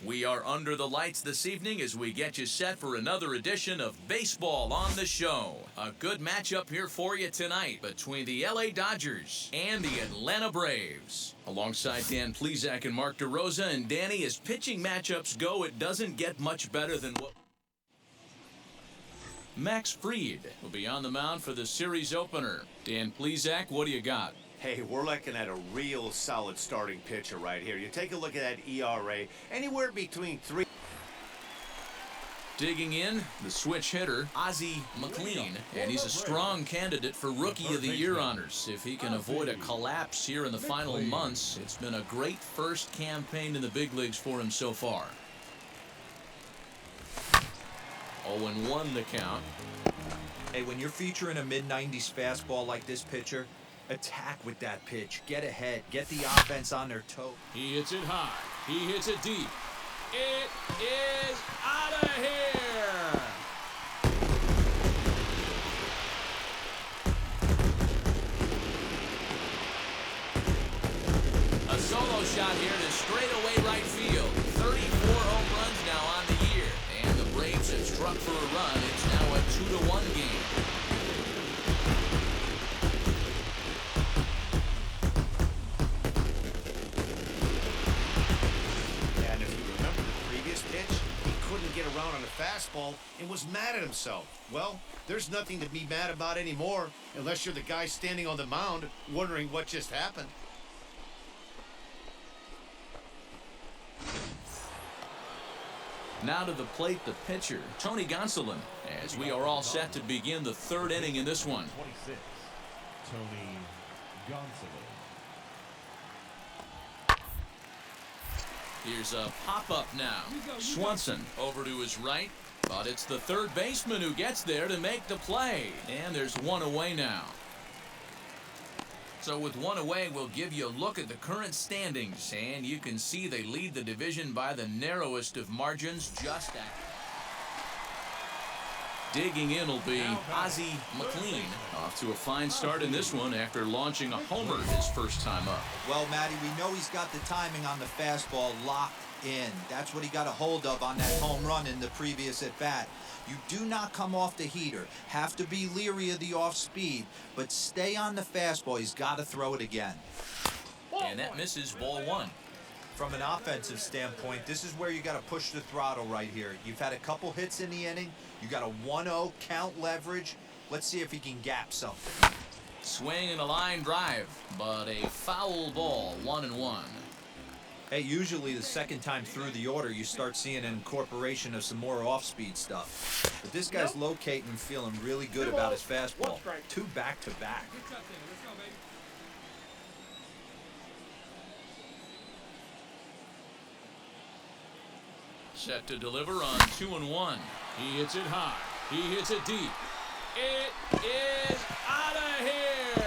We are under the lights this evening as we get you set for another edition of Baseball on the Show. A good matchup here for you tonight between the LA Dodgers and the Atlanta Braves. Alongside Dan Plesac and Mark DeRosa, and Danny, as pitching matchups go, it doesn't get much better than what... Max Fried will be on the mound for the series opener. Dan Plesac, what do you got? Hey, we're looking at a real solid starting pitcher right here. You take a look at that ERA, anywhere between 3. Digging in, the switch hitter, Ozzie Mclean, and he's a strong candidate for Rookie of the Year honors. If he can avoid a collapse here in the final months, it's been a great first campaign in the big leagues for him so far. 0-1 the count. Hey, when you're featuring a mid-90s fastball like this pitcher, attack with that pitch. Get ahead. Get the offense on their toe. He hits it high. He hits it deep. It is out of here. A solo shot here to straightaway right field. 34 home runs now on the year. And the Braves have struck for a run. It's now a 2-1 game. Around on a fastball and was mad at himself. Well, there's nothing to be mad about anymore unless you're the guy standing on the mound wondering what just happened. Now to the plate, the pitcher, Tony Gonsolin, as we are all set to begin the third inning in this one. 26, Tony Gonsolin. Here's a pop-up now. Swanson over to his right, but it's the third baseman who gets there to make the play. And there's one away now. So with one away, we'll give you a look at the current standings. And you can see they lead the division by the narrowest of margins, just at... Digging in will be Ozzie Mclean, off to a fine start in this one after launching a homer his first time up. Well, Matty, we know he's got the timing on the fastball locked in. That's what he got a hold of on that home run in the previous at-bat. You do not come off the heater. Have to be leery of the off-speed, but stay on the fastball. He's got to throw it again. And that misses ball one. From an offensive standpoint, this is where you got to push the throttle right here. You've had a couple hits in the inning. You got a 1-0 count leverage. Let's see if he can gap something. Swing and a line drive, but a foul ball, 1-1. Hey, usually the second time through the order, you start seeing an incorporation of some more off-speed stuff. But this guy's locating and feeling really good about his fastball. 2 back-to-back. Set to deliver on 2-1. He hits it high. He hits it deep. It is out of here.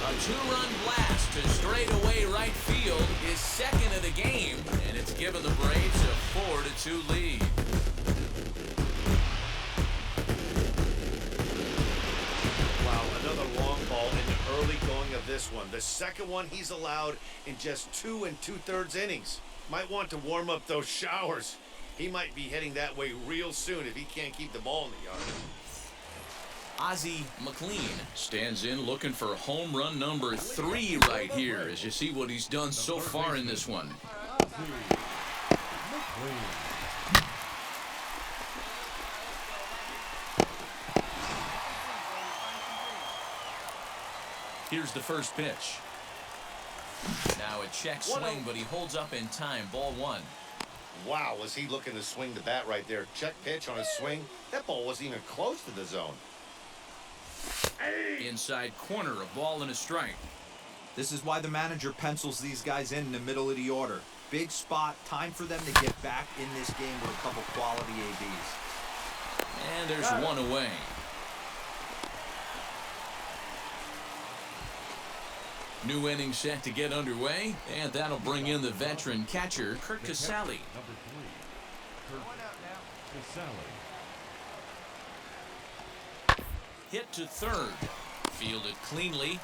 A 2-run blast to straightaway right field is second of the game, and it's given the Braves a 4-2 lead. Long ball in the early going of this one. The second one he's allowed in just 2 2/3 innings. Might want to warm up those showers. He might be heading that way real soon if he can't keep the ball in the yard. Ozzie Mclean stands in looking for home run number 3 right here, as you see what he's done so far in this one. Here's the first pitch. Now a check swing, but he holds up in time. Ball 1. Wow, was he looking to swing the bat right there. Check pitch on his swing. That ball wasn't even close to the zone. Inside corner, a ball and a strike. This is why the manager pencils these guys in the middle of the order. Big spot, time for them to get back in this game with a couple quality ABs. And there's one away. New inning set to get underway, and that'll bring in the veteran catcher, Kurt Casale. Number 3, Kurt Casale. Hit to third. Fielded cleanly.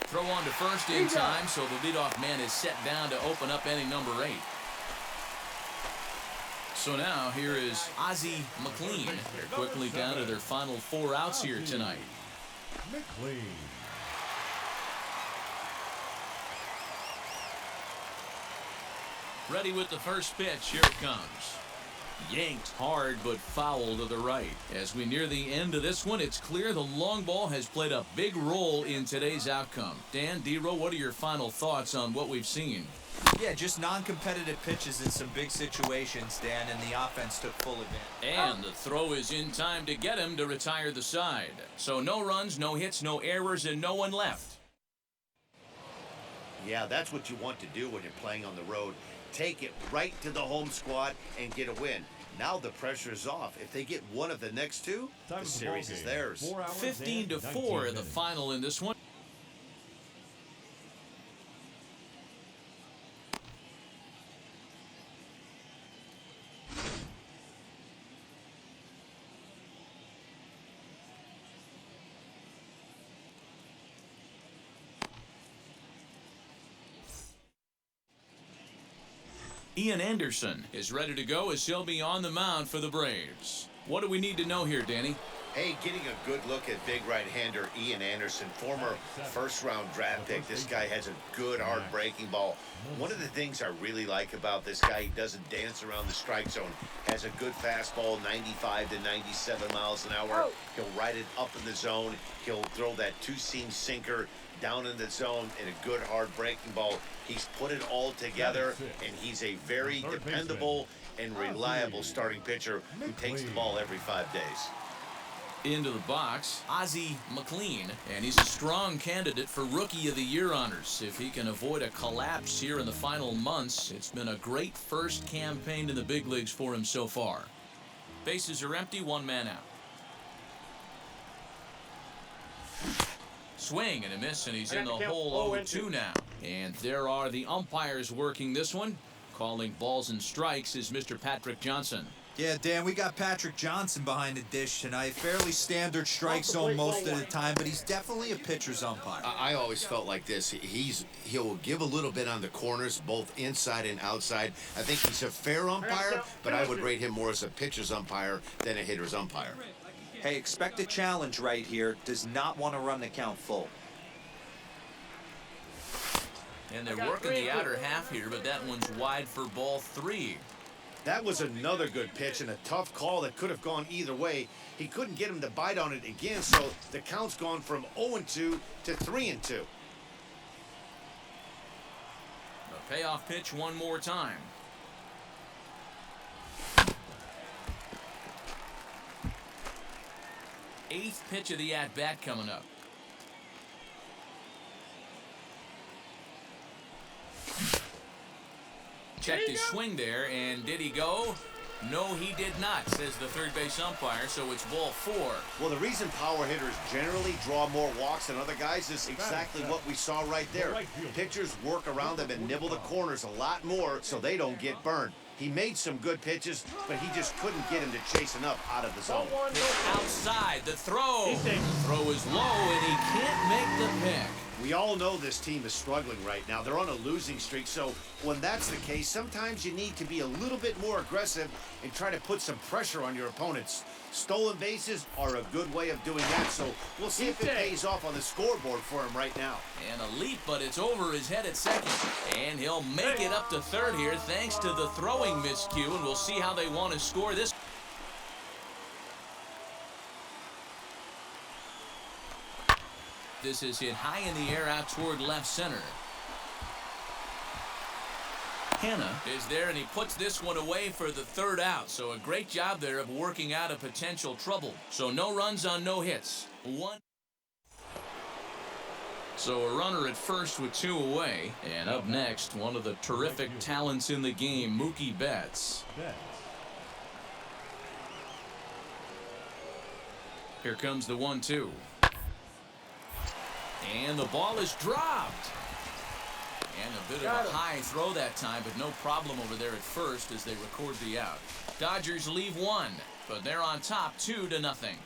Throw on to first in time, so the leadoff man is set down to open up inning number 8. So now here is Ozzie Mclean. They're quickly down to their final 4 outs here tonight. McLean. Ready with the first pitch. Here it comes. Yanked hard but foul to the right. As we near the end of this one, it's clear the long ball has played a big role in today's outcome. Dan, D-Row, what are your final thoughts on what we've seen? Yeah, just non-competitive pitches in some big situations, Dan, and the offense took full advantage. And the throw is in time to get him to retire the side. So no runs, no hits, no errors, and no one left. Yeah, that's what you want to do when you're playing on the road. Take it right to the home squad and get a win. Now the pressure is off. If they get one of the next 2, the series is theirs. 15-4 the final in this one. Ian Anderson is ready to go as he'll be on the mound for the Braves. What do we need to know here, Danny? Hey, getting a good look at big right-hander Ian Anderson, former first-round draft pick. This guy has a good, hard breaking ball. One of the things I really like about this guy, he doesn't dance around the strike zone. Has a good fastball, 95 to 97 miles an hour. He'll ride it up in the zone. He'll throw that two-seam sinker down in the zone in a good, hard breaking ball. He's put it all together, and he's a very dependable and reliable starting pitcher who takes the ball every 5 days. Into the box, Ozzie Mclean, and he's a strong candidate for Rookie of the Year honors. If he can avoid a collapse here in the final months, it's been a great first campaign in the big leagues for him so far. Bases are empty, 1 man out. Swing and a miss, and he's in the hole 0-2 now. And there are the umpires working this one. Calling balls and strikes is Mr. Patrick Johnson. Yeah, Dan, we got Patrick Johnson behind the dish tonight. Fairly standard strike zone most of the time, but he's definitely a pitcher's umpire. I always felt like this. He'll give a little bit on the corners, both inside and outside. I think he's a fair umpire, but I would rate him more as a pitcher's umpire than a hitter's umpire. Hey, expect a challenge right here. Does not want to run the count full. And they're working the outer half here, but that one's wide for ball 3. That was another good pitch and a tough call that could have gone either way. He couldn't get him to bite on it again, so the count's gone from 0-2 to 3-2. A payoff pitch one more time. Eighth pitch of the at-bat coming up. Checked his swing there, and did he go? No, he did not, says the third base umpire, so it's ball 4. Well, the reason power hitters generally draw more walks than other guys is exactly what we saw right there. Pitchers work around them and nibble the corners a lot more so they don't get burned. He made some good pitches, but he just couldn't get him to chase enough out of the zone. Outside, the throw. The throw is low, and he can't make the pick. We all know this team is struggling right now. They're on a losing streak, so when that's the case, sometimes you need to be a little bit more aggressive and try to put some pressure on your opponents. Stolen bases are a good way of doing that, so we'll see if it pays off on the scoreboard for him right now. And a leap, but it's over his head at second. And he'll make it up to third here thanks to the throwing miscue, and we'll see how they want to score this. This is hit high in the air out toward left center. Hanna is there, and he puts this one away for the third out. So a great job there of working out a potential trouble. So no runs on no hits. 1. So a runner at first with 2 away. And up next, one of the terrific talents in the game, Mookie Betts. Here comes the 1-2. And the ball is dropped. And a bit of a high throw that time, but no problem over there at first as they record the out. Dodgers leave 1, but they're on top 2-0.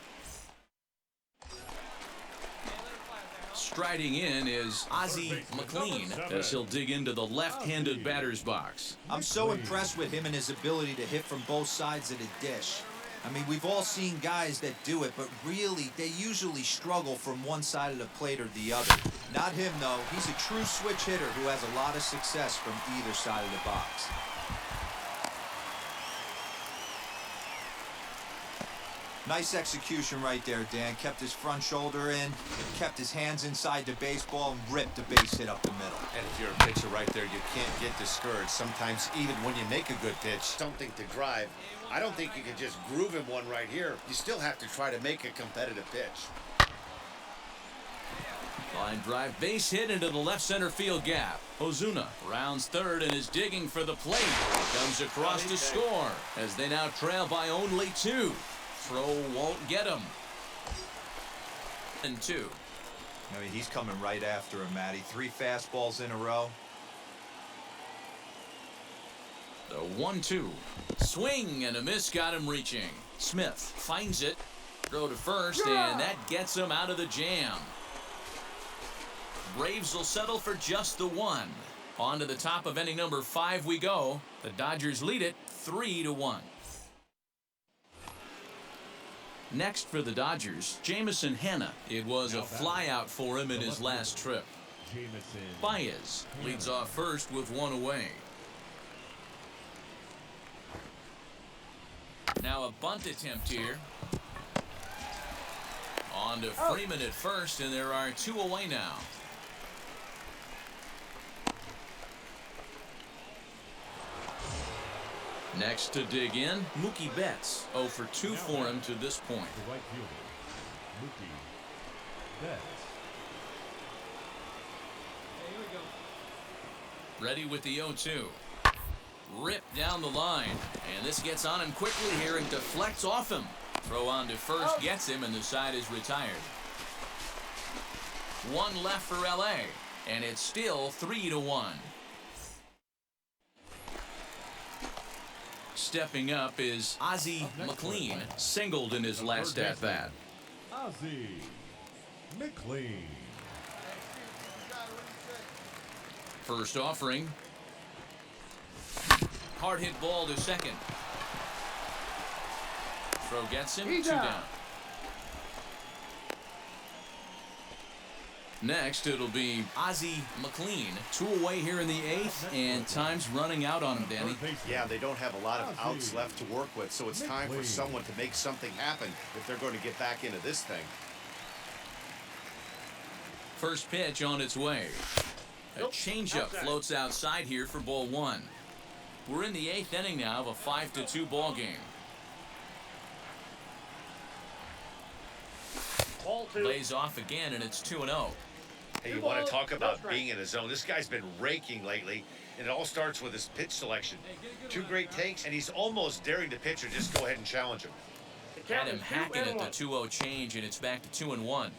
Striding in is Ozzie Mclean as he'll dig into the left-handed batter's box. I'm so impressed with him and his ability to hit from both sides of the dish. I mean, we've all seen guys that do it, but really, they usually struggle from one side of the plate or the other. Not him, though. He's a true switch hitter who has a lot of success from either side of the box. Nice execution right there, Dan. Kept his front shoulder in, kept his hands inside the baseball, and ripped the base hit up the middle. And if you're a pitcher right there, you can't get discouraged. Sometimes even when you make a good pitch, something to drive. I don't think you can just groove him one right here. You still have to try to make a competitive pitch. Line drive base hit into the left center field gap. Ozuna rounds third and is digging for the plate. Comes across to score as they now trail by only 2. Throw won't get him. And 2. I mean, he's coming right after him, Matty. 3 fastballs in a row. The 1-2. Swing and a miss got him reaching. Smith finds it. Throw to first, and that gets him out of the jam. Braves will settle for just the 1. On to the top of inning number 5 we go. The Dodgers lead it 3-1. Next for the Dodgers, Jamison Hanna. It was a flyout for him in his last trip. Baez leads off first with 1 away. Now a bunt attempt here. On to Freeman at first, and there are 2 away now. Next to dig in, Mookie Betts. 0 for 2 for him to this point. The right fielder, Mookie Betts. Ready with the 0-2. Ripped down the line, and this gets on him quickly here and deflects off him. Throw on to first gets him, and the side is retired. 1 left for LA, and it's still 3-1. Stepping up is Ozzie Mclean, singled in his last at-bat. Ozzie Mclean. First offering. Hard hit ball to second. Throw gets him, 2 down. Next, it'll be Ozzie Mclean. 2 away here in the 8th, and time's running out on him, Danny. Yeah, they don't have a lot of outs left to work with, so it's time for someone to make something happen if they're going to get back into this thing. First pitch on its way. A changeup floats outside here for ball 1. We're in the 8th inning now of a 5-2 ball game. Lays off again, and it's 2-0. Hey, you want to talk about being in a zone? This guy's been raking lately, and it all starts with his pitch selection. 2 great takes, and he's almost daring the pitcher just go ahead and challenge him. Had him hacking at the 2-0 change, and it's back to 2-1.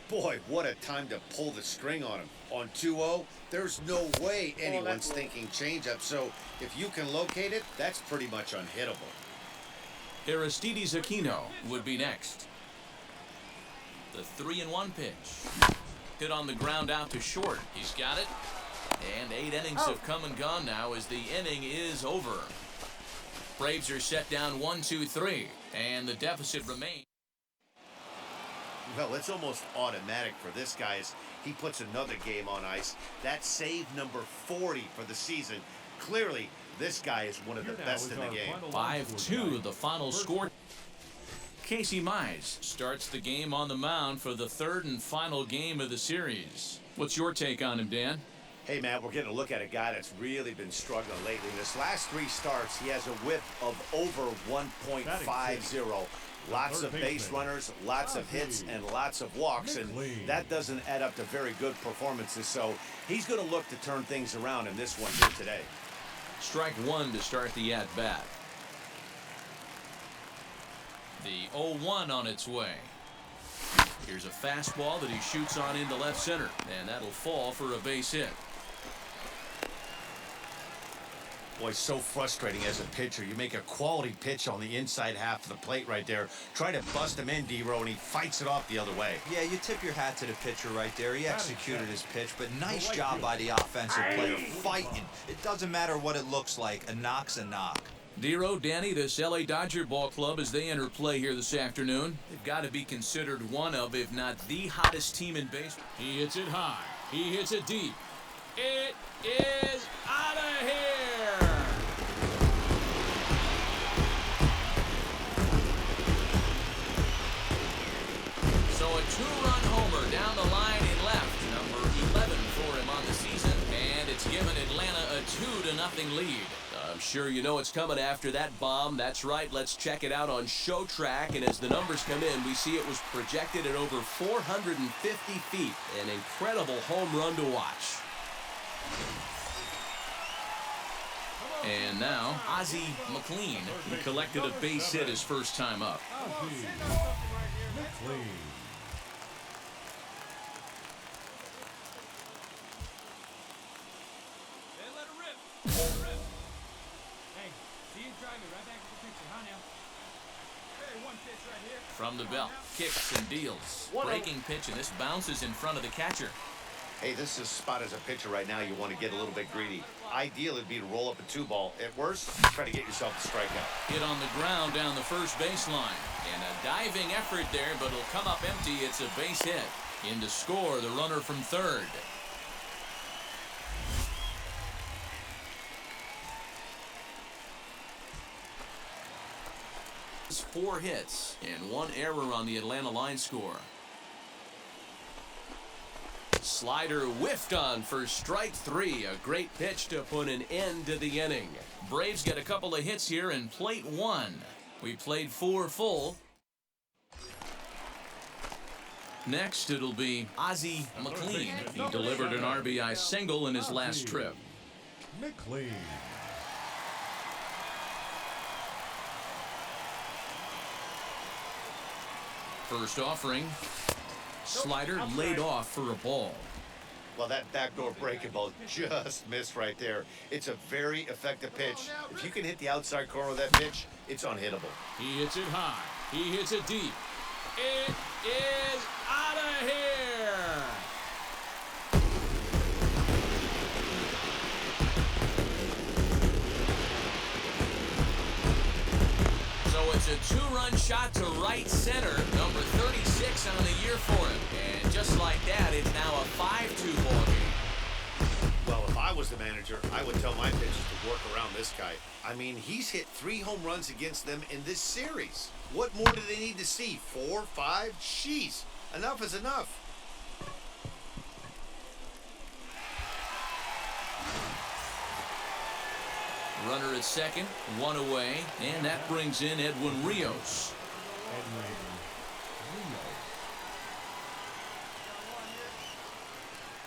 Boy, what a time to pull the string on him. On 2-0, there's no way anyone's thinking changeup, so if you can locate it, that's pretty much unhittable. Aristides Aquino would be next. The 3-1 pitch. Hit on the ground out to short. He's got it. And 8 innings have come and gone now as the inning is over. Braves are set down 1-2-3, and the deficit remains. Well, it's almost automatic for this guy as he puts another game on ice. That's save number 40 for the season. Clearly, this guy is one of the best in the game. 5-2, the final score. Casey Mize starts the game on the mound for the 3rd and final game of the series. What's your take on him, Dan? Hey, Matt, we're getting a look at a guy that's really been struggling lately. In his last 3 starts, he has a whip of over 1.50. Lots of base runners, lots of hits, and lots of walks, and that doesn't add up to very good performances, so he's going to look to turn things around in this one here today. Strike 1 to start the at-bat. The 0-1 on its way. Here's a fastball that he shoots on into left center, and that'll fall for a base hit. Boy, so frustrating as a pitcher. You make a quality pitch on the inside half of the plate right there. Try to bust him in, D-Row, and he fights it off the other way. Yeah, you tip your hat to the pitcher right there. He executed his pitch, but nice job by the offensive player fighting. It doesn't matter what it looks like. A knock's a knock. D-Row, Danny, this LA Dodger ball club, as they enter play here this afternoon, they've got to be considered one of, if not the hottest team in baseball. He hits it high. He hits it deep. It is out of here. So a two-run homer down the line in left, number 11 for him on the season, and it's given Atlanta a 2-0 lead. I'm sure you know it's coming after that bomb. That's right. Let's check it out on Show Track. And as the numbers come in, we see it was projected at over 450 feet. An incredible home run to watch. And now, Ozzie Mclean. He collected a base hit his first time up. Ozzie Mclean. From the belt, kicks and deals. Breaking pitch, and this bounces in front of the catcher. Hey, this is a spot as a pitcher right now. You want to get a little bit greedy. Ideal would be to roll up a 2-ball. At worst, try to get yourself a strikeout. Hit on the ground down the first baseline. And a diving effort there, but it'll come up empty. It's a base hit. In to score, the runner from third. Four hits and one error on the Atlanta line score. Slider whiffed on for strike three. A great pitch to put an end to the inning. Braves get a couple of hits here in plate one. We played 4 full. Next, it'll be Ozzie Mclean. He delivered an RBI single in his last trip. McLean. First offering, slider laid off for a ball. Well, that backdoor breaking ball just missed right there. It's a very effective pitch. If you can hit the outside corner of that pitch, it's unhittable. He hits it high. He hits it deep. It is out of here. So it's a 2-run shot to right center, number 36 on the year for him. And just like that, it's now a 5-2 ball game. Well, if I was the manager, I would tell my pitchers to work around this guy. I mean, he's hit 3 home runs against them in this series. What more do they need to see? 4, 5? Jeez, enough is enough. Runner at second, 1 away, and that brings in Edwin Rios.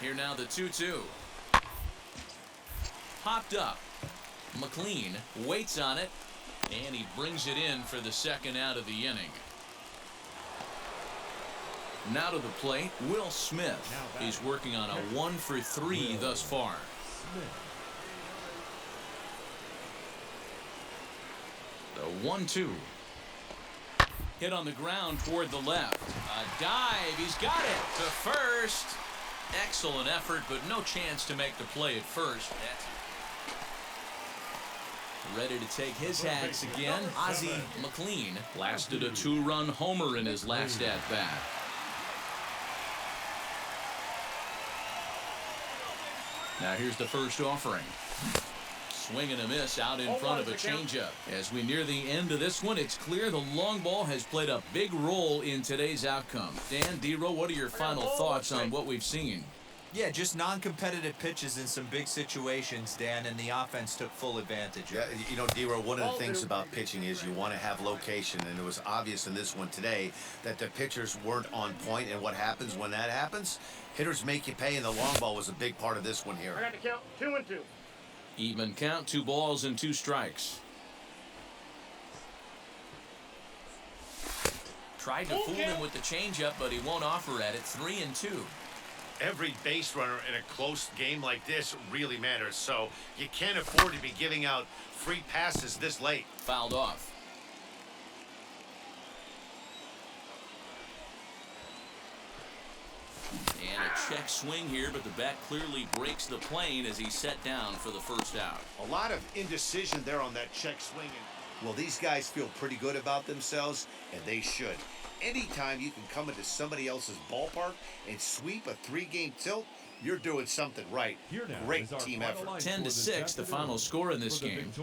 Here now the 2-2. Popped up. McLean waits on it, and he brings it in for the second out of the inning. Now to the plate, Will Smith. He's working on a 1-for-3 thus far. The 1-2. Hit on the ground toward the left. A dive. He's got it to first. Excellent effort, but no chance to make the play at first. Ready to take his hats again. Ozzie Mclean lasted a 2-run homer in his last at-bat. Now here's the first offering. Swing and a miss out in front of a changeup. As we near the end of this one, it's clear the long ball has played a big role in today's outcome. Dan, D-Row, what are your final thoughts on what we've seen? Yeah, just non-competitive pitches in some big situations, Dan, and the offense took full advantage. Yeah, you know, D-Row, one of the things about pitching is you want to have location, and it was obvious in this one today that the pitchers weren't on point, and what happens when that happens? Hitters make you pay, and the long ball was a big part of this one here. I got to count 2-2. Even count, 2 balls and 2 strikes. Tried to fool him with the changeup, but he won't offer at it. 3-2. Every base runner in a close game like this really matters, so you can't afford to be giving out free passes this late. Fouled off. And a check swing here, but the bat clearly breaks the plane as he's set down for the first out. A lot of indecision there on that check swing. Well, these guys feel pretty good about themselves, and they should. Anytime you can come into somebody else's ballpark and sweep a 3-game tilt, you're doing something right. Here now Great is our team final effort. line 10-6, for the final score in this for the game. victorious